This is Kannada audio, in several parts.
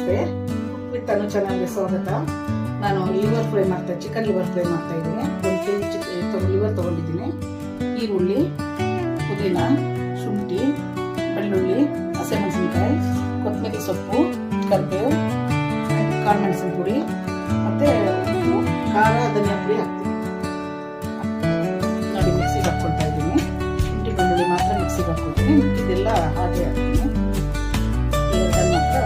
ನಮಸ್ತೆ. ಕುಕ್ ವಿತ್ ಅನು ಚಾನಲ್ಗೆ ಸ್ವಾಗತ. ನಾನು liver fry chicken liver fry ಮಾಡ್ತಾ ಇದ್ದೀನಿ. 1 kg ಲಿವರ್ ತೊಗೊಂಡಿದ್ದೀನಿ. ಈರುಳ್ಳಿ, ಪುದೀನ, ಶುಂಠಿ, ಬೆಳ್ಳುಳ್ಳಿ, ಹಸಿಮೆಣಸಿನಕಾಯಿ, ಕೊತ್ತಂಬರಿ ಸೊಪ್ಪು, ಕರಿಬೇವು, ಕಾಳುಮೆಣಸಿನ ಪುಡಿ ಮತ್ತು ಉಪ್ಪು, ಖಾರ, ಧನಿಯಾ ಪುಡಿ ಹಾಕ್ತೀನಿ. ನೋಡಿ ಮಿಕ್ಸಿಗೆ ಹಾಕ್ಕೊಳ್ತಾ ಇದ್ದೀನಿ. ಶುಂಠಿ ಬೆಳ್ಳುಳ್ಳಿ ಮಾತ್ರ ಮಿಕ್ಸಿಗೆ ಹಾಕ್ಕೊಳ್ತೀನಿ. ಇದೆಲ್ಲ ಹಾಗೆ ಹಾಕ್ತೀನಿ. ಇವೆರಡನ್ನು ಮಾತ್ರ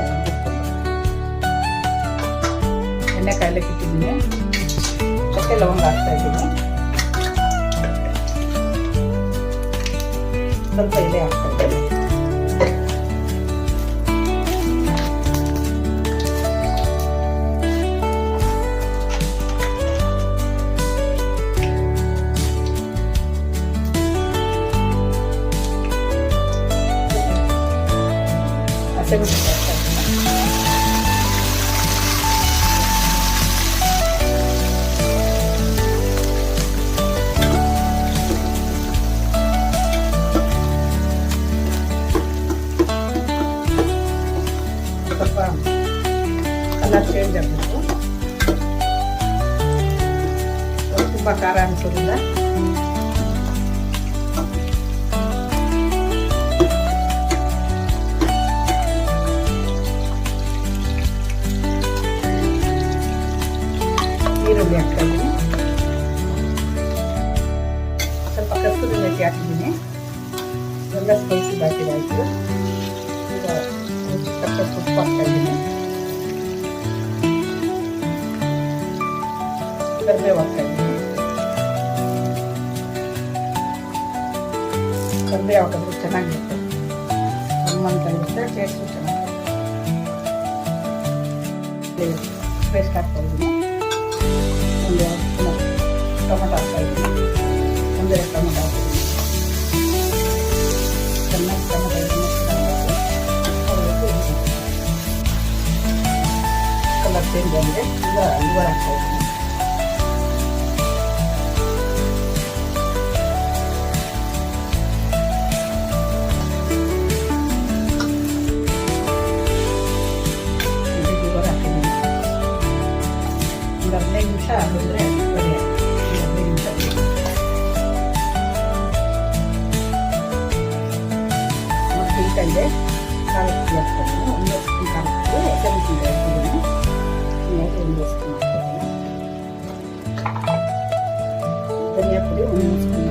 ಎಣ್ಣೆ ಕಾಯ್ಲಿಕ್ಕೆ ಇಟ್ಟಿದ್ದೀನಿ. ಚಕ್ಕೆ ಲವಂಗ ಹಾಕ್ತಾ ಇದ್ದೀನಿ. ಸ್ವಲ್ಪ ಎಲೆ ಹಾಕ್ತಾ ಇದ್ದೀನಿ. ಹಸಿಮೆಣಸಿನಕಾಯಿ ಸ್ವಲ್ಪ ಕಲರ್ ಚೇಂಜ್ ಆಗಬೇಕು. ತುಂಬ ಖಾರ ಅನಿಸೋದಿಲ್ಲ. ಈರುಳ್ಳಿ ಹಾಕ್ತಾ ಇದ್ದೀನಿ. ಸ್ವಲ್ಪ ಕಸ್ತೂರಿ ಮೆಥಿ ಹಾಕಿದ್ದೀನಿ. ಎಲ್ಲ ಸ್ಪೈಸಿ ಹಾಕಿದಾಯಿತು. ಈಗ ತಕ್ಕಷ್ಟು ಉಪ್ಪು ಹಾಕ್ತಾ ಇದ್ದೀನಿ. ಕರಿಬೇವು ಹಾಕ್ತಾ ಇದ್ದೀನಿ. ಕರಿಬೇವು ಹಾಕಿದ್ರೆ ಚೆನ್ನಾಗಿರುತ್ತೆ. ಹನುಮಾನ್ ಕರಿರುತ್ತೆ, ಟೇಸ್ಟು ಚೆನ್ನಾಗಿರುತ್ತೆ. ಪೇಸ್ಟ್ ಹಾಕ್ತಾ ಇದ್ದೀನಿ. ಟೊಮೆಟೊ ಹಾಕ್ತಾ ಇದ್ದೀನಿ. ಒಂದೆರಡು ಟೊಮೆಟೊ ಹಾಕ್ತಿದ್ದೀನಿ. ಚೆನ್ನಾಗಿ ಟೊಮೆಟೊ ಕಲರ್ ಚೇಂಜ್ ಆಗಿದೆ. ಈಗ ಲಿವರ್ ಹಾಕ್ತಾ ಇದ್ದೀನಿ. ಲಿವರ್ ಹಾಕಿದ್ದೀನಿ. ಒಂದು 15 ನಿಮಿಷ ಆಗಿದ್ರೆ ರೆಡಿ ಆಗುತ್ತೆ. 15 ನಿಮಿಷ ಮತ್ತು ಹೀಟಲ್ಲೇ ಖಾರದ ಪುಡಿ ಹಾಕ್ತಾಯಿದ್ದೀನಿ. 1 ಸ್ಪೂನ್ ಖಾರದ ಪುಡಿ, ಹಸಿಮೆಣಸಿನಕಾಯಿ ಹಾಕ್ತಿದ್ದೀನಿ. 1 ಸ್ಪೂನ್ ಹಾಕ್ತಿದ್ದೀನಿ. ಧನಿಯಾ ಪುಡಿ 1 ಸ್ಪೂನ್